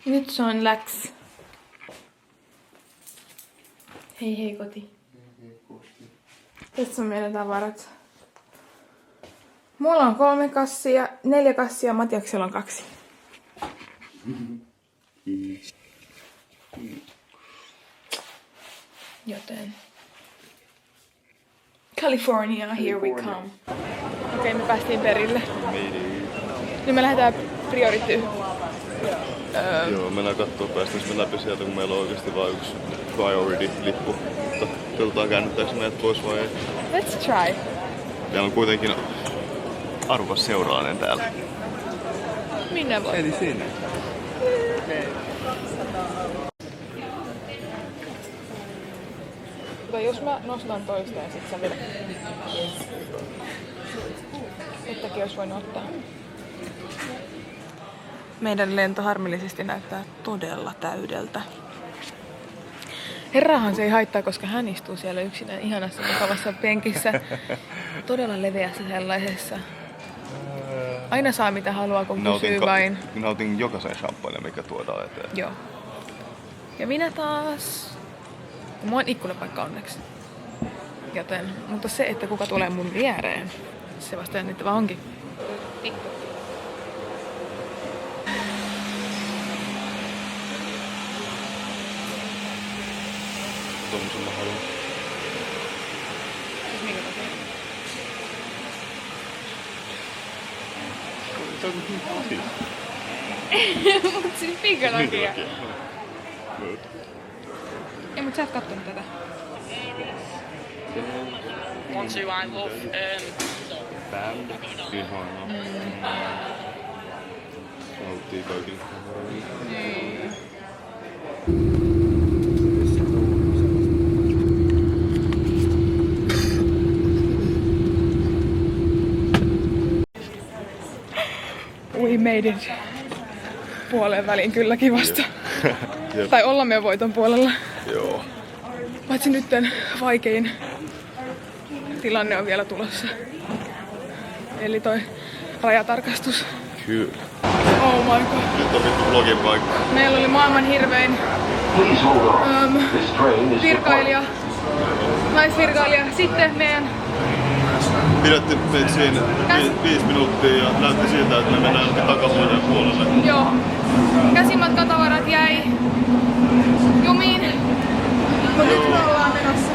Nyt se on läks. Hei hei koti. Tässä on meidän tavarat. Mulla on 3 kassia, 4 kassia, Matiaksella on 2. Joten... California, here we come. Okei, me päästiin perille. Nyt me lähdetään Priority. Joo, mennään kattoo päästäis me läpi sieltä, kun meillä on oikeesti vaan yksi Priority-lippu. Mutta katsotaan käännyttääks meidät pois vai ei. Let's try. Meillä on kuitenkin arvokas seuraainen täällä. Minä voin. Eli sinne. Mutta jos mä nostan toista ja sit sä vedät. Sitäkin olisi voinut ottaa. Meidän lento harmillisesti näyttää todella täydeltä. Herrahan se ei haittaa, koska hän istuu siellä yksinään ihanassa mukavassa penkissä. Todella leveässä sellaisessa. Aina saa mitä haluaa, kun kysyy vain. Nautin jokaisen champagne, mikä tuodaan eteen. Joo. Ja minä taas... Mulla on ikkunapaikka onneksi. Joten, mutta se, että kuka tulee mun viereen, se vasta jännittävää onkin. Pikku. Tommosen mä haluan. Siis minkä takia? Se on niin asia. Mut siis minkä takia? Ei, mut sä et kattonut tätä. Want to, I love Band. Ihanaa. Nauttii kaikille kameroille. We made it. Puoleen väliin kylläkin vasta. Tai ollaan me jo voiton puolella. Joo. Paitsi nytten vaikein tilanne on vielä tulossa. Eli toi rajatarkastus. Kyllä. Oh my god. Nyt on vittu vlogin paikka. Meillä oli maailman hirvein virkailija, naisvirkailija. Sitten meidän Pidätti meitä siinä 5 minuuttia ja näytti siltä, että me mennään jonkin takahuoneen puolelle. joo, käsimatkatavarat jäi jumiin. Mutta nyt me ollaan menossa.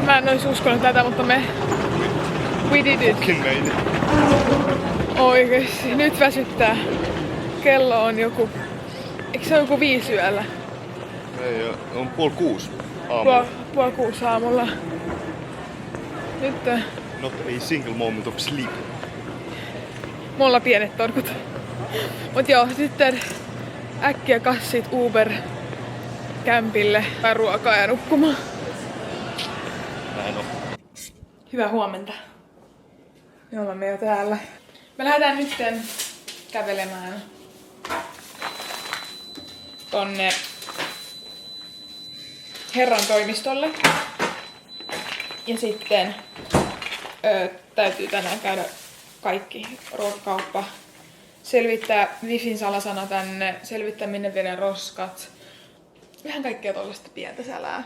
Mä en ois uskonut tätä, mutta we did it. Fucking made it. Oikeesti, nyt väsyttää. Kello on joku... Eikö se ole joku 5 yöllä? Ei, on 5:30 aamulla. 5:30 aamulla. Nyt Not a single moment of sleep. mulla on pienet torkut. Mut joo, sitten äkkiä kassit Uber kämpille tai ruokaa ja nukkumaan. Näin on. Hyvää huomenta. Me olemme jo täällä. Me lähdetään nyt kävelemään tonne herran toimistolle. Ja sitten täytyy tänään käydä kaikki ruokakauppa. Selvittää Wifin salasana tänne, selvittää minne viedään roskat. Vähän kaikkea tollaista pientä sälää.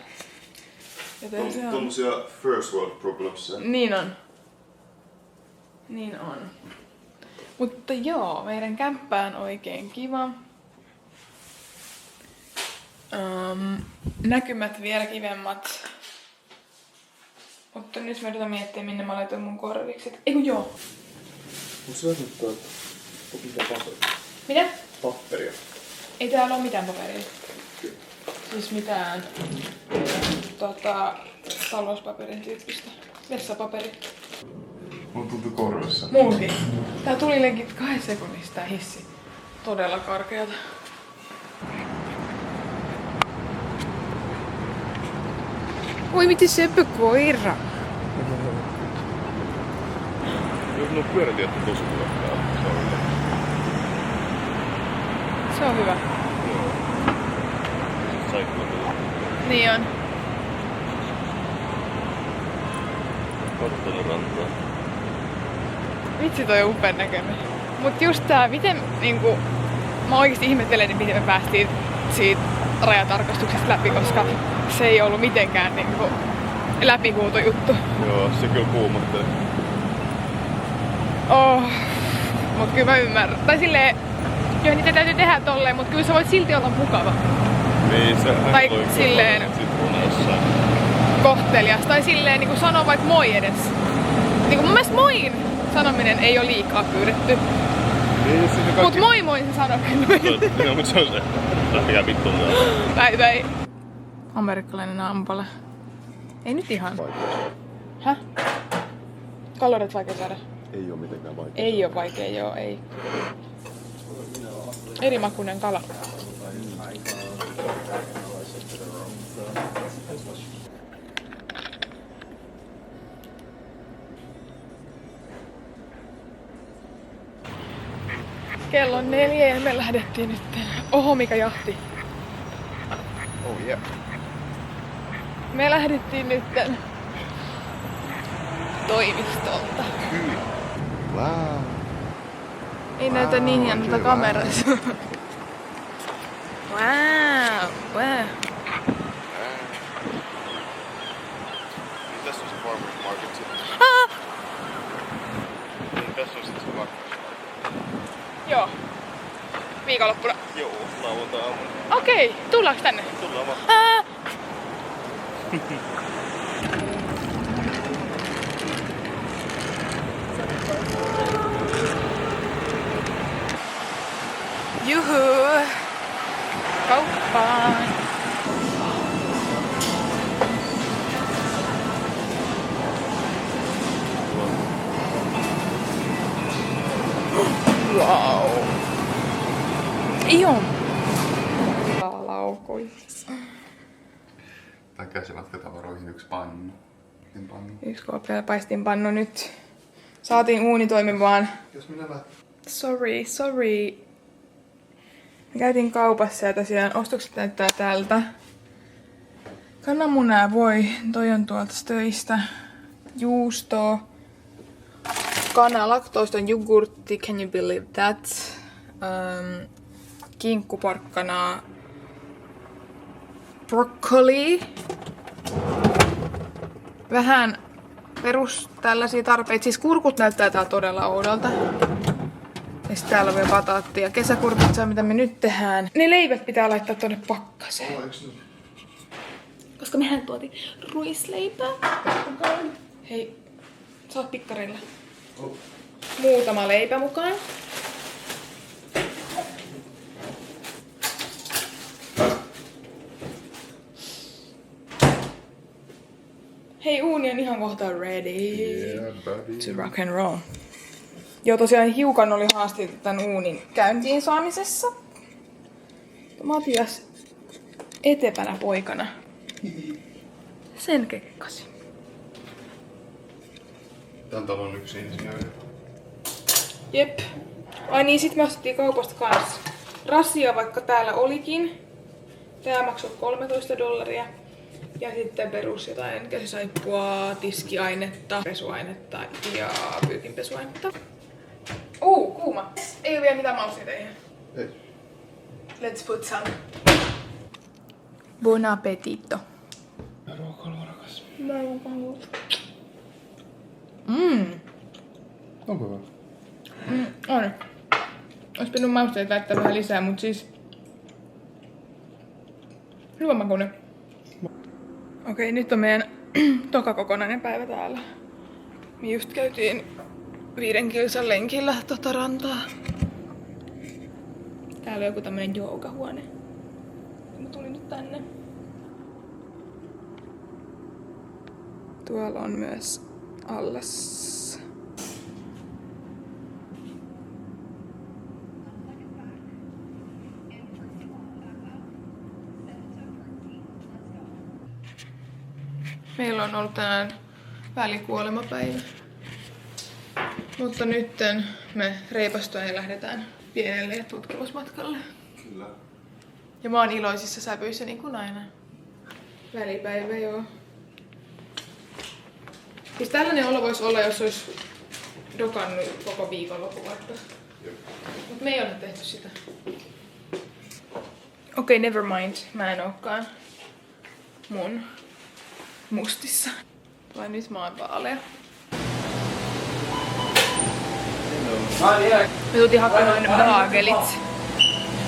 Joten se on... Tommosia first world problems. Niin on. Niin on. Mutta joo, meidän kämppä on oikein kiva. Näkymät vielä kivemmat. Mutta nyt mä yritän miettiä, minne mä laitoin mun korvikset. Eiku joo. Mut sä nyt tuot mitä paperia? Mitä? Paperia. Ei täällä oo mitään paperia. Siis mitään talouspaperin tyyppistä. Vessapaperi. Mun tuntuu korvassa. Munkin. Tää tuli legit 2 sekunnista tää hissi. Todella karkeata. Oi miten söpö koira. Jos nuo pyörätiet on tosi hyvä täällä. Se on hyvä. Joo. Saikkuu. Niin on. Kattelin rantaa. Vitsi toi on upean näköinen. Mut just tää, miten niinku... Mä oikeesti ihmettelen, miten me päästiin siitä rajatarkastuksesta läpi, koska se ei ollut mitenkään niinku läpihuutojuttu. Joo, se kyllä kuumottelee. Oh. Mut kyllä mä ymmärrän. Tai silleen, joo niitä täytyy tehdä tolleen, mut kyllä sä voit silti olla mukava. Niin, se Tai silleen kohtelias. Tai silleen niinku sanoo vaikka moi edes. Niinku mun mielestä moin sanominen ei oo liikaa pyydetty. Niin, Mut moi moi se sanoo kyllä. Joo, mut se on se. Lähtikää vittuun täällä. Päi. Amerikkalainen aamupala. Ei nyt ihan. Häh? Kalorit vaikea saada? Ei oo mitenkään vaikea. Ei oo vaikea, joo, ei. Erimakuinen kala. Kello on 4 ja me lähdettiin nyt. Oho, mikä jahti. Oh yeah. Me lähdettiin nyt toimistolta. Wow. Ei näytä niin hienolta kamerassa. Wow. Wow. Tässä on se farmer's market sitten. Ah! Niin, tässä on sitten se market. Joo. Viikonloppuna. Joo, lauantai-aamuna. Okei, tullaanko tänne? Tullaan vaan. Ah! Juhu! Kauppaan! Wow! Ihan! Laukoi. Tai käsimatkatavaroihin yksi pannu. Yksi paistinpannu nyt. Saatiin uuni toimimaan. Jos minä lähten. Sorry. Me käytiin kaupassa ja tosiaan ostokset näyttää tältä. Kananmunaa voi, toi on tuolta töistä. Juustoa. Kana, laktooston jogurtti, can you believe that? Kinkkuporkkanaa. Broccoli. Vähän perus tällaisia tarpeita. Siis kurkut näyttää täällä todella oudolta. Ja sitten täällä on vielä bataattia. Kesäkurkut, se on mitä me nyt tehdään. Ne leivät pitää laittaa tonne pakkaseen. Koska mehän tuotiin ruisleipää. Hei, sä oot pikkarilla. Muutama leipä mukaan. Hei, uuni on ihan kohta ready to rock and roll. Joo, tosiaan hiukan oli haasteita tämän uunin käyntiin saamisessa. Matias etepänä poikana sen kekkasi. Tän talon yksi insinööri. Jep. Ai niin, sit me ostettiin kaupasta kans rassia, vaikka täällä olikin. Tää maksoi $13. Ja sitten perus jotain käsisaippua, tiskiainetta, pesuainetta ja pyykinpesuainetta. Kuuma. Ei oo vielä mitään mausteita ihan. Ei. Let's put some. Buon appetito. Ruokailua rakas. Onko hyvä? On. Ois pitänyt mausteita laittaa vähän lisää, mut siis... Hyvä makuinen. Okei, nyt on meidän toka kokonainen päivä täällä. Me just käytiin 5 kilsan lenkillä rantaa. Täällä on joku tämmönen joogahuone. Mä tulin nyt tänne. Tuolla on myös allas. Meillä on ollut tänään välikuolemapäivä. Mutta nytten me reipastutaan ja lähdetään pienelle tutkimusmatkalle. Kyllä. Ja mä oon iloisissa sävyissä niin kuin aina. Välipäivä, joo. Siis tällainen olo voisi olla, jos olisi dokannut koko viikonloppu vaikka. Mut me ei ole tehty sitä. Okei, never mind. Mä en ookaan mun mustissa. Vai nyt mä oon vaalea. Me tultiin hakemaan ne laagelit.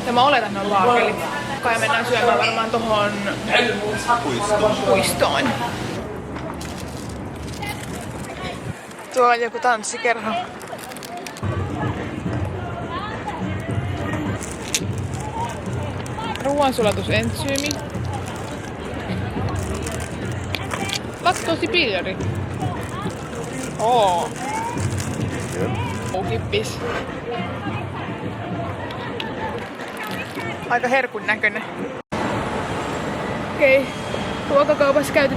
Ja mä oletan, että ne on laagelit. Kai mennään syömään varmaan tohon puistoon. Tuolla on joku tanssikerho. Ruoansulatusensyymi. Laktoosipiilari. Oo. Kippis. Aika herkun näköinen. Okei. Ruokakaupassa käyty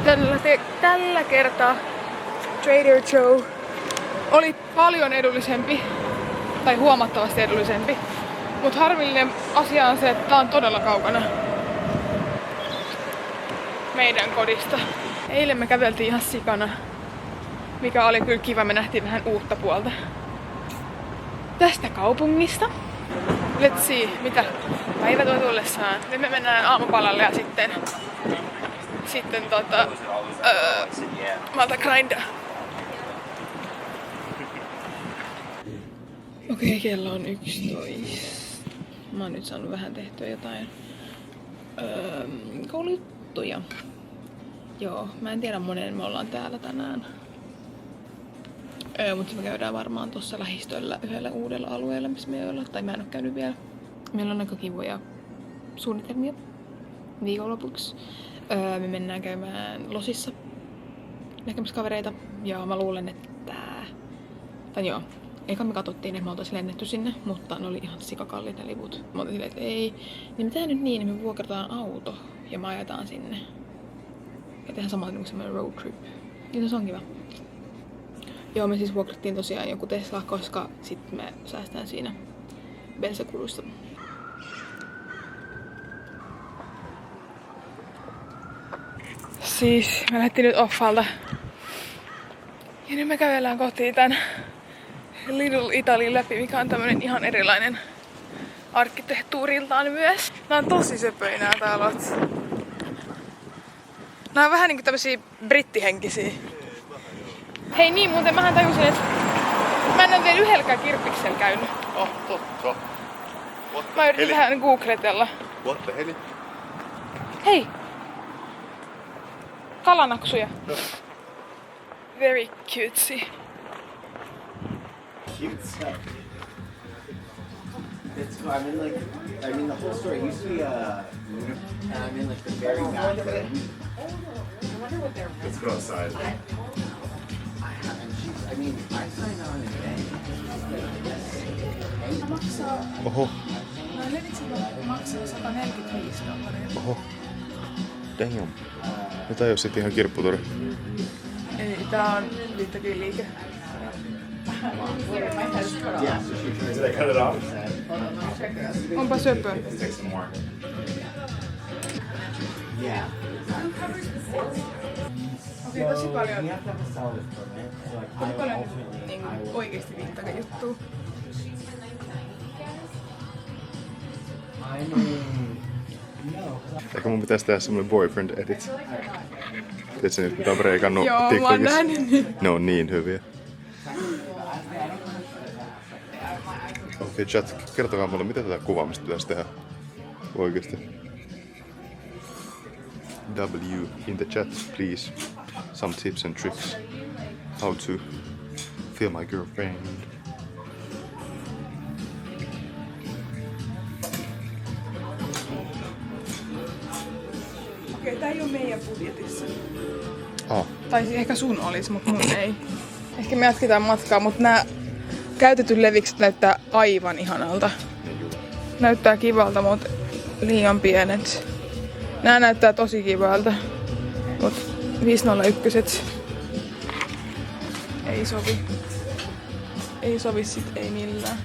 tällä kertaa. Trader Joe oli paljon edullisempi. Tai huomattavasti edullisempi. Mut harmillinen asia on se, että tää on todella kaukana meidän kodista. Eilen me käveltiin ihan sikana, mikä oli kyllä kiva. Me nähtiin vähän uutta puolta tästä kaupungista. Let's see, mitä päivä tuo tullessaan. Nyt me mennään aamupalalle ja sitten malta grindaa. Okei, kello on 11. Mä oon nyt saanut vähän tehtyä jotain koulujuttuja. Joo, mä en tiedä monen me ollaan täällä tänään. Mutta me käydään varmaan tuossa lähistöllä yhdellä uudella alueella, missä me ei olla. Tai mä en oo käynyt vielä. Meillä on aika kivoja suunnitelmia viikonlopuksi. Me mennään käymään Losissa näkemässä kavereita. Ja mä luulen, että... Tai joo. Eikä me katsottiin, että me oltais lennetty sinne, mutta ne oli ihan sikakalliit ne liput. Mä olin silleen, että ei. Niin me tehdään nyt niin, että me vuokrataan auto ja me ajetaan sinne. Ja tehdään samalla niin kuin semmoinen road trip. Niin se on kiva. Joo, me siis vuokrattiin tosiaan joku Tesla, koska sitten me säästään siinä bensakuluista. Siis me lähdettiin nyt offalta. Ja nyt me kävellään kotiin tän Little Italyn läpi, mikä on tämmönen ihan erilainen arkkitehtuuriltaan myös. Nää on tosi söpöjä nää talot. Nää on vähän niinku tämmösiä brittihenkisiä. Hei niin, muuten mähän tajusin, että mä en ole vielä yhdelläkään kirppiksellä käynyt. Oh, totta. Mä yritin vähän googletella. What the hell? Hei! Kalanaksuja. No. Very cutesy. Cute stuff. It's cool. I mean, the whole story used to be and I'm in like the very back of it. Let's go outside. And she's, I mean, I signed on in May. Oho. No Levitsillä maksaa $145. Oho. Damn. Mitä jos sit ihan kirpputuri? Ei, tää on liittäkin liike. Yeah, so she tries Did I cut it off? Onpa söpö. Take some more. Yeah. Okei, tosi paljon. You have to have a solid permit. So like, Tosi I paljon ultimately, niin I will. oikeesti viittaga juttuu. I mean, no. Ehkä mun pitäis tehdä semmonen boyfriend edit. Tiedätkö nyt mitä on breikannut Joo, mä oon TikTokissa? nähnyt. Ne on niin hyviä. Okei, chat, kertokaa mulle, mitä tätä kuvaamista pitäisi tehdä oikeesti. W in the chat, please. Some tips and tricks. How to film my girlfriend. Okei, tää ei oo meidän budjetissa. Ah, Tai siis ehkä sun olis, mut mun ei. Ehkä me jatketaan matkaa, mut nää käytetyt levikset näyttää aivan ihanalta. Näyttää kivalta, mut liian pienet. Nää näyttää tosi kivalta. Mut 501 ei sovi. Ei sovi sit ei millään.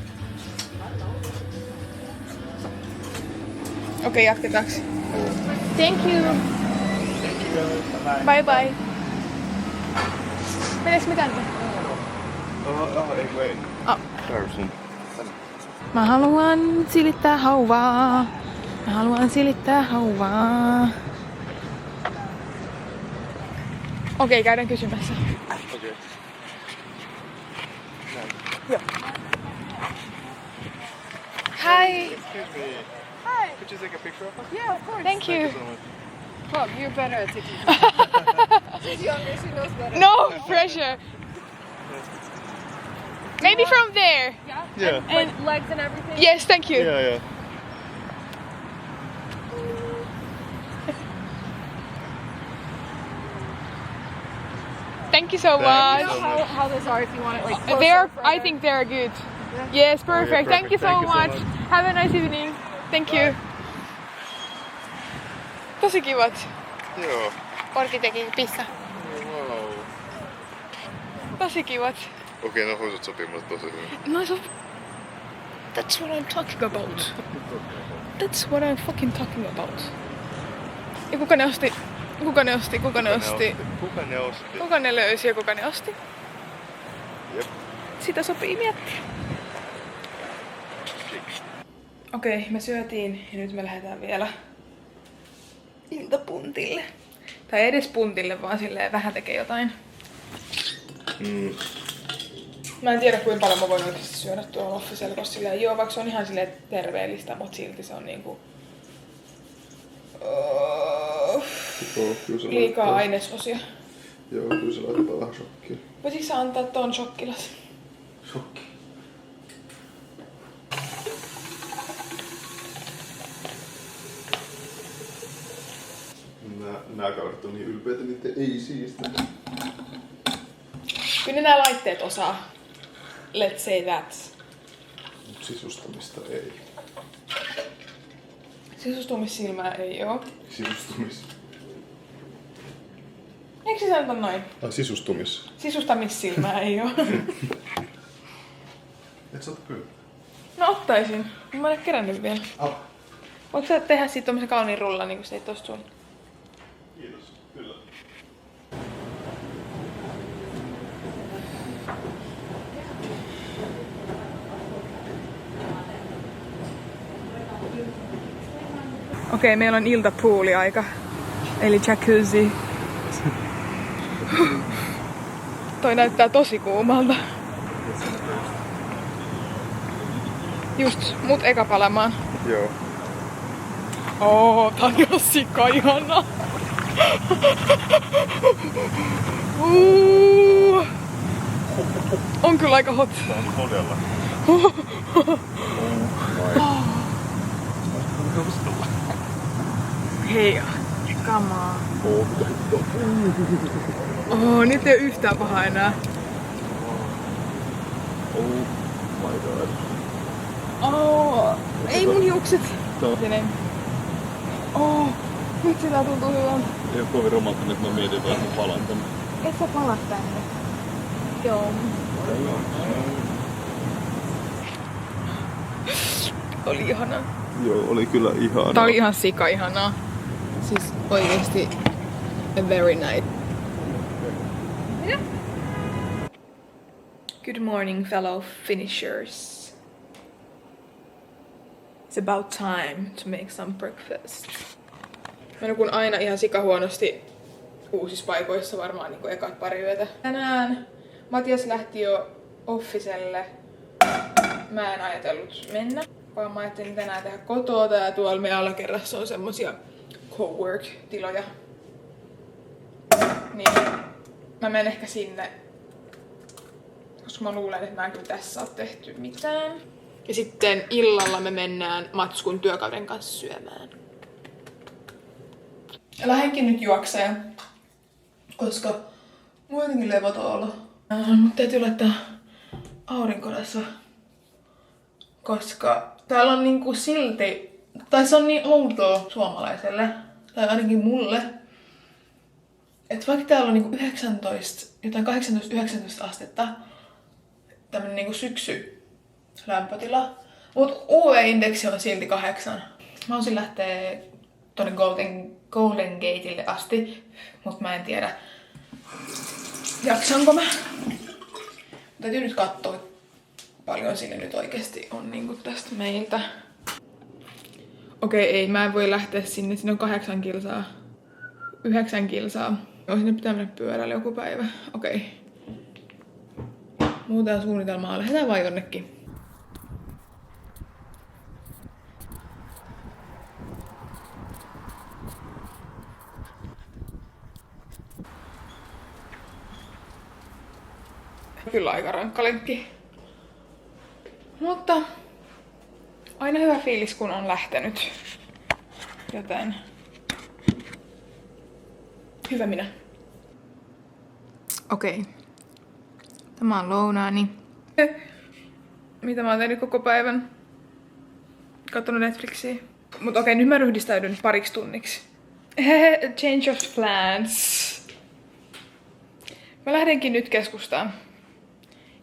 Okei, jatketaanko? Thank you. Bye bye. Meneekö me tänne? ei. Ah. Tää on sun. Mä haluan silittää hauvaa. Mä haluan silittää hauvaa. Okei, käydään kysymässä. Okei. Joo. Hi. Excuse me. Hi. Could you take a picture of us? Yeah, of course. Thank you. So much. Well, you better take it. She's younger, she knows better. No pressure. Maybe from there. Yeah. Like legs and everything. Yes, thank you. Yeah. Thank you so Thank much. you You so know how those are if you want it like closer, They are. I further. think they are good. Yes, perfect. Thank you so Thank you so much. much. Have a nice evening. Thank you. Tosi kivat. Joo. Porki teki pissa. Wow. Tosi kivat. Okei, no housut sopii mulle tosi hyvin. No, that's what I'm talking about. That's what I'm fucking talking about. Ja kuka ne osti? Kuka ne osti? Kuka ne osti? Kuka ne löysi ja kuka ne osti? Jep. Sitä sopii miettiä. Okei, me syötiin ja nyt me lähdetään vielä iltapuntille. Tai ei edes puntille, vaan silleen vähän tekee jotain. Mä en tiedä kuinka paljon mä voin oikeesti syödä tuolla Offisella, koska silleen joo, vaikka se on ihan silleen terveellistä, mutta silti se on niinku... liikaa ainesosia. Joo, kyllä se laitetaan vähän shokkia. Voisitko sä antaa ton shokkilas? Shokki. Nää kaudet on niin ylpeitä, niitä ei siistä. Kyllä nämä laitteet osaa. Let's say that. Mut sisustamista ei. Sisustumissilmää ei oo. Sisustumis. Eikö se sanota noin? Ai sisustumis. Sisustamissilmää ei oo. Et sä ota kyllä. No ottaisin. Mä en ole kerännyt vielä. Voitko sä tehdä siitä tommosen kauniin rullan, niin kuin se ei tosta sun? Kiitos. Kyllä. Okei, meillä on iltapooliaika. Eli jacuzzi. Toi näyttää tosi kuumalta. Just, mut eka palamaan. Joo. Tää on ihan sika ihana. On kyllä aika hot. Tää on todella. Hei, kamaa. Nyt ei oo yhtään paha enää. Oh my god. Ei mun hiukset. Tää on Nyt sitä tuntuu hyvältä. ei oo kovin romanttinen, että mä mietin vaan, että mä palaan tänne. Et sä pala tänne. Joo. Oli ihanaa. Joo, oli kyllä ihanaa. Tää oli ihan sika ihanaa. Siis oikeesti a very nice. Good morning, fellow finishers. It's about time to make some breakfast. Mä nukun aina ihan sikahuonosti uusissa paikoissa varmaan niin kuin ekat pari yötä. Tänään Matias lähti jo Offiselle. Mä en ajatellut mennä, vaan mä ajattelin tänään tehdä kotoa ja tuolla meidän alakerrassa on semmosia cowork-tiloja. Niin mä menen ehkä sinne, koska mä luulen, että mä en kyllä tässä oo tehty mitään. Ja sitten illalla me mennään Matskun työkauden kanssa syömään. Lähdenkin nyt juokseen, koska mulla on jotenkin levoton olo. Mut täytyy laittaa aurinkorasva, koska täällä on niinku silti, tai se on niin outoa suomalaiselle, tai ainakin mulle, että vaikka täällä on niinku 18-19 astetta, tämmönen niinku syksy lämpötila, mut UV-indeksi on silti 8. Mä osin lähteä tonne Golden Gateille asti, mut mä en tiedä, jaksanko mä. Täytyy nyt katsoa, paljon sinne nyt oikeesti on niinku tästä meiltä. Okei, ei, mä en voi lähteä sinne. Siinä on 8 kilsaa. 9 kilsaa. Sinne pitää mennä pyörällä joku päivä. Okei. Muuta suunnitelmaa. Lähdetään vaan jonnekin. Kyllä aika rankka lenkki. Mutta aina hyvä fiilis, kun on lähtenyt. Joten hyvä minä. Okei. Tämä on lounaani. Mitä mä oon tehnyt koko päivän? Kattonut Netflixiä. Mut okei, nyt mä ryhdistäydyn pariksi tunniksi. Change of plans. Mä lähdenkin nyt keskustaan.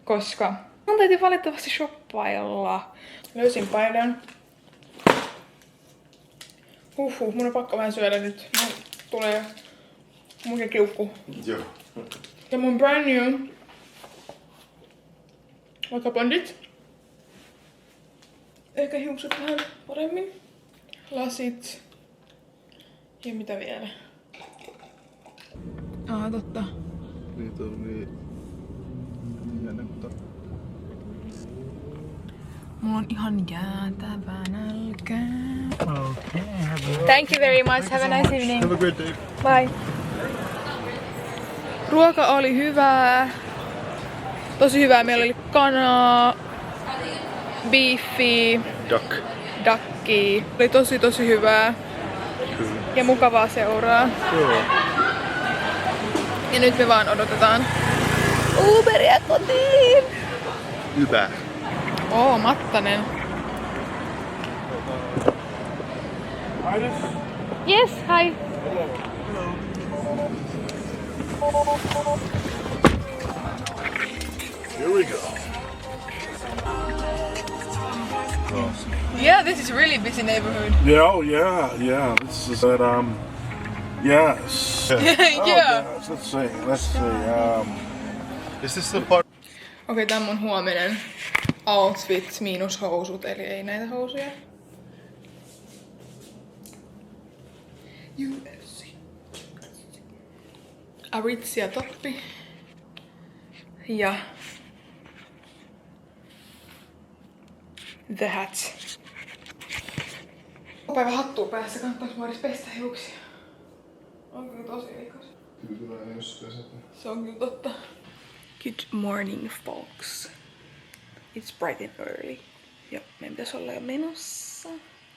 Koska mun täytyy valitettavasti shoppailla. Löysin paidan. Mun on pakko vähän syödä nyt. Mun tulee munkin kiukku. Joo. Ja mun brand new vakapondit. Ehkä hiukset vähän paremmin. Lasit. Ja mitä vielä? Totta. Niitä on niin jännä. Mulla on ihan jäätävä nälkä. Thank you very much. Have a nice evening. Have a great day. Bye. Ruoka oli hyvää. Tosi hyvää. Meillä oli kanaa, beefiä, duckia. Oli tosi hyvää. Ja mukavaa seuraa. Joo. Ja nyt me vaan odotetaan Uberia kotiin. Hyvä. Mattanen. Yes, hi. Here we go. Yeah, this is really busy neighborhood. Yeah, oh yeah. This is that yes. Oh, Yeah. yes. Let's see. Is this the part? Okei, tää on mun huominen outfit miinus housut, eli ei näitä housuja. UFC. Aritzia toppi. Ja The Hat. Päivä hattua päässä, kannattaisi mua edes pestä hiuksia. On kyllä tosi rikas. Tyytyväinen, jos peset. Se on kyllä totta. Good morning, folks. It's bright and early. Ja meidän pitäisi olla jo menossa.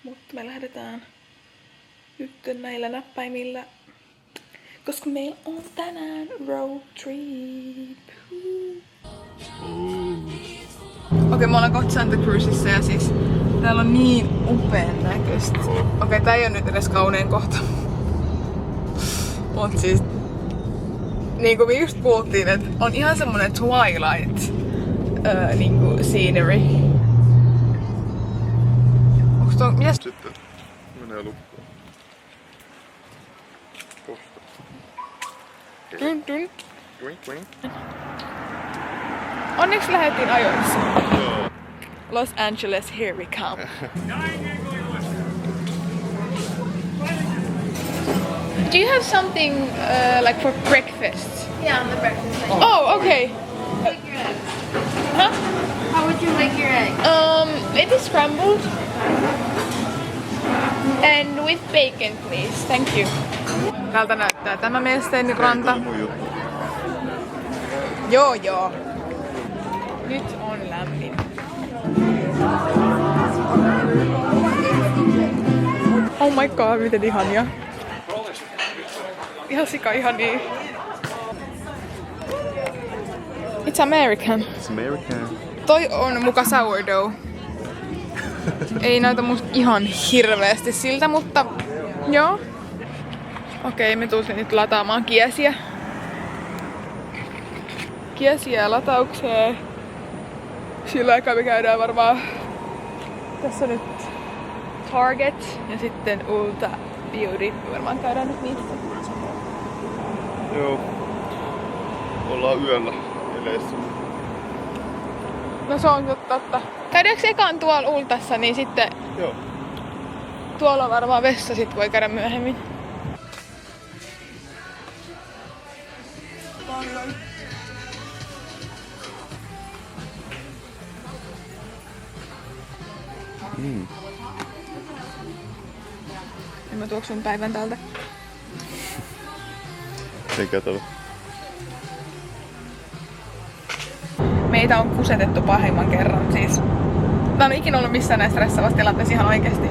Mutta me lähdetään nyt näillä näppäimillä. Koska meillä on tänään road trip. Okei, me ollaan kohta Santa Cruzissa ja siis täällä on niin upean näköistä. Okei, tää ei oo nyt edes kaunein kohta. Mut siis niinku me just puhuttiin, että on ihan semmonen Twilight niinku scenery. Onks tuo, mitäs? Sitten menee lukkoon. Kohta. Dun, dun. Wink, wink. Onneksi lähdettiin ajoissa. Joo. Los Angeles, here we come. Do you have something like for breakfast? Yeah, on the breakfast menu. Oh, okay. Like your eggs. Huh? How would you like your eggs? Maybe scrambled. And with bacon, please. Thank you. Tältä näyttää tämä Melsteinin ranta. Mun juttu. Joo. Nyt on lämmin. Oh my god, miten ihania. Ihan sika ihania. It's American. It's American. Toi on muka sourdough. Ei näytä musta ihan hirveästi siltä, mutta joo. Okei, me tultiin nyt lataamaan kiesiä. Kiesiä lataukseen. Sillä aikaa me käydään varmaan. Tässä on nyt Target ja sitten Ulta Beauty. Me varmaan käydään nyt niitä. Joo. Ollaan yöllä eleissä. No se on totta. totta. Käydäänkö ekaan tuolla ultassa, niin sitten Joo. tuolla on varmaan vessa, sit voi käydä myöhemmin. Mä tuoksun päivän täältä. Ei kätevä. Meitä on kusetettu pahimman kerran. Siis mä en ikinä ollut missään näissä stressaavassa tilanteessa ihan oikeesti.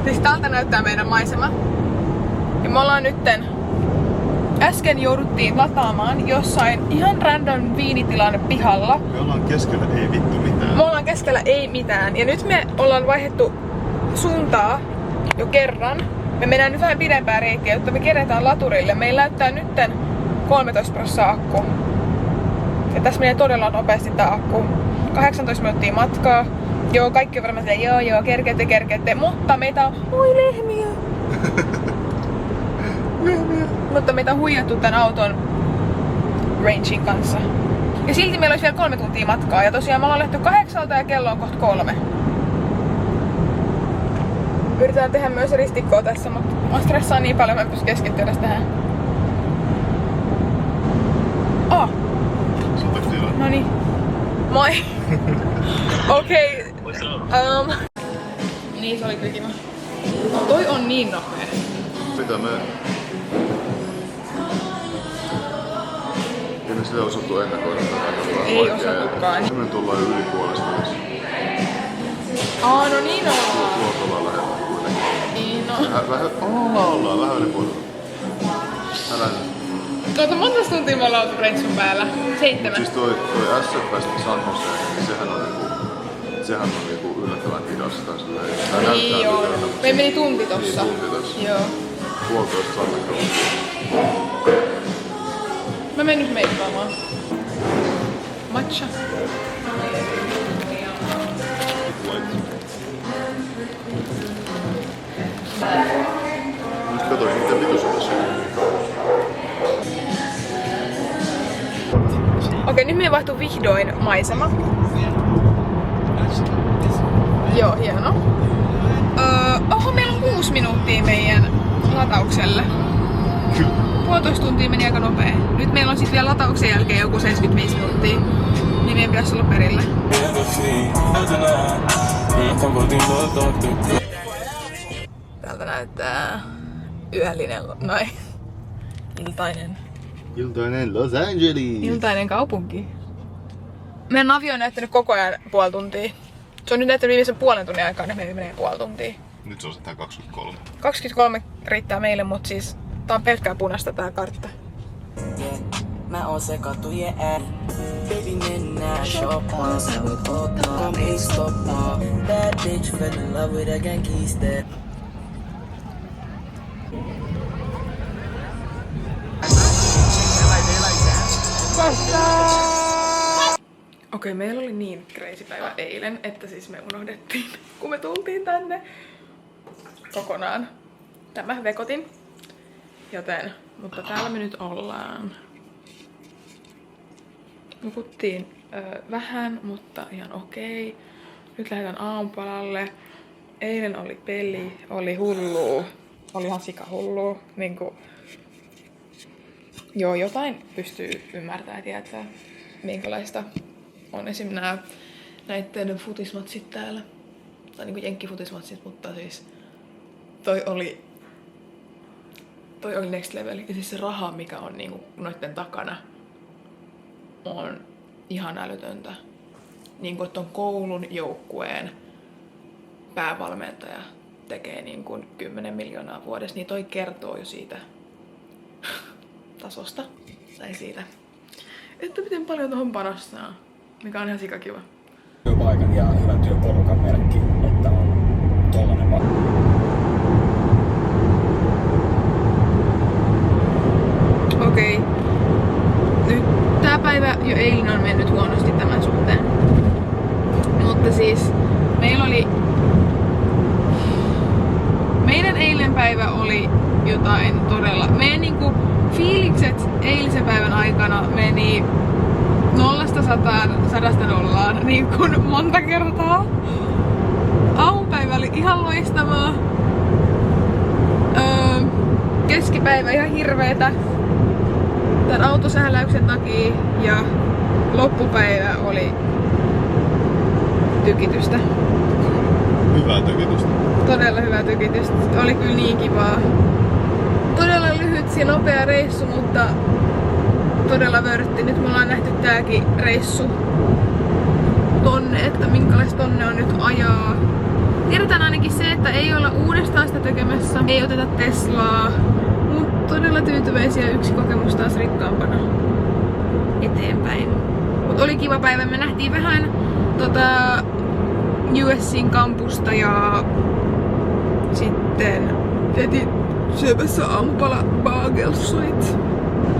Siis täältä näyttää meidän maisema. Ja me ollaan nytten äsken jouduttiin lataamaan jossain ihan random viinitilan pihalla. Me ollaan keskellä ei vittu mitään. Me ollaan keskellä ei mitään. Ja nyt me ollaan vaihdettu suuntaa jo kerran. Me mennään nyt vähän pidempää reittiä, jotta me kerätään laturille. Meillä näyttää nytten 13% akku. Ja tässä menee todella nopeasti tää akku. 18 minuuttia matkaa. Joo, kaikki on varmaan silleen, joo, kerkeette. Mutta meitä on... Oi, lehmiä! Mutta meitä on huijattu tän auton rangein kanssa. Ja silti meillä olisi vielä 3 tuntia matkaa. Ja tosiaan me ollaan lähty 8 ja kello on kohta 3. Yritetään tehdä myös ristikkoa tässä, mutta mä stressaan niin paljon, mä en pysty keskittyä edes tähän. Noniin. Moi! Okei. Niin, se oli kyllä kiva. No, toi on niin nopea. Mitä me... Ei me sitä osattu ennakoida tätä. Ei osattukaan. Me tullaan jo yli puolesta. No niin ollaan. Tuolla lähellä kuitenkin. Niin no. Ollaan vähän yli puolesta. Älä nyt. Kato, monta tuntia me ollaan oltu reissun päällä? 7. Siis toi SF:stä San Jose, niin sehän on niinku yllättävän hidas. Niin joo. Me meni tunti tossa. Tunti tossa. Joo. 1,5 kilometriä. Mä menen nyt meikkaamaan. Matcha. Nyt katsoin, miten vituisuudessa on. Okei, nyt me vaihtuu vihdoin maisema. Joo, hieno. Meillä on 6 minuuttia meidän lataukselle. 1,5 tuntia meni aika nopea. Nyt meillä on sit vielä latauksen jälkeen joku 75 minuuttia. Niin meidän pitäisi olla perille. Täältä näyttää yöllinen, Iltainen Los Angeles. Iltainen kaupunki. Meidän navi on näyttänyt koko ajan 0,5 tuntia. Se on nyt näyttänyt viimeisen 0,5 tunnin aikaa, niin meillä menee 0,5 tuntia. Nyt se on sitten 23. 23 riittää meille, mutta siis tää on pelkkää punaista tää kartta. Mä oon sekatujen ääni. Baby mennään shoppaan. Sä voit ottaa, ei stoppaa. Bad bitch fell in love with a gangster. Okei, meillä oli niin crazy päivä eilen, että siis me unohdettiin, kun me tultiin tänne kokonaan. Tämä vekotin. Joten, mutta täällä me nyt ollaan. Nukuttiin vähän, mutta ihan okei. Nyt lähdetään aamupalalle. Eilen oli peli, oli hullua. Oli ihan sikahullua. Niinku, joo, jotain pystyy ymmärtämään ja tietää, minkälaista on esim. Näitten futismatsit täällä. Tai niinku jenkkifutismatsit, mutta siis toi oli next level. Ja siis se raha, mikä on niinku noitten takana, on ihan älytöntä. Niinku, että on koulun joukkueen päävalmentaja tekee niinku 10 miljoonaa vuodessa, niin toi kertoo jo siitä tasosta. Tai siitä, että miten paljon tuohon panostaa, mikä on ihan sikakiva. Työpaikan ja hyvän työporukan merkki, että on tollanen Okei. Nyt tää päivä jo eilen on mennyt huonosti tämän suhteen. Mutta siis meidän eilen päivä oli jotain todella. Meidän niinku fiilikset eilisen päivän aikana meni 0-10 sadasta nollaan niin kuin monta kertaa. Aamupäivä oli ihan loistavaa. Keskipäivä ihan hirveetä tän autosähläyksen takia ja loppupäivä oli tykitystä. Hyvää tykitystä. Todella hyvä tykitystä. Oli kyllä niin kivaa. Todella lyhyt ja nopea reissu, mutta todella vörtti. Nyt me ollaan nähty tääkin reissu tonne, että minkälaista tonne on nyt ajaa. Tiedetään ainakin se, että ei olla uudestaan sitä tekemässä, ei oteta Teslaa, mutta todella tyytyväisiä, yksi kokemus taas rikkaampana eteenpäin. Mut oli kiva päivä, me nähtiin vähän USCin kampusta ja sitten heti syömässä aamupala Bagelsuit.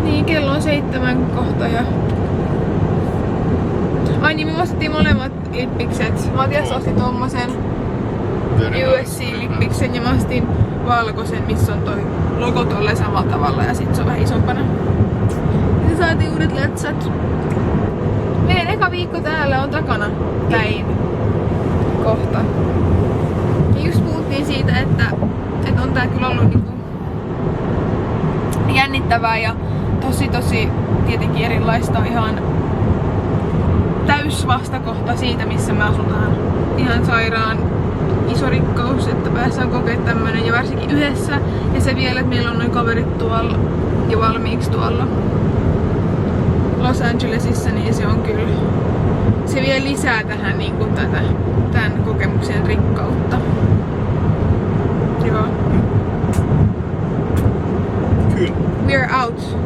Niin, kello on 7 kohta ja... Ai niin, me ostettiin molemmat lippikset. Matias osti tommosen USC-lippiksen ja mä ostin valkoisen, missä on toi logo tolleen samalla tavalla ja sit se on vähän isompana. Ja saatiin uudet lätsät. Meidän eka viikko täällä on takana päin kohta. Ja just puhuttiin siitä, että on tää kyllä ollut niinku jännittävää ja tosi tietenkin erilaista, ihan täys vastakohta siitä, missä me asutaan. Ihan sairaan iso rikkaus, että päästään kokeilemaan tämmönen ja varsinkin yhdessä. Ja se vielä, että meillä on noin kaverit tuolla jo valmiiksi tuolla Los Angelesissa, niin se on kyllä, se vie lisää tähän niin kuin tämän kokemuksen rikkautta. Joo. Kyllä. We're out.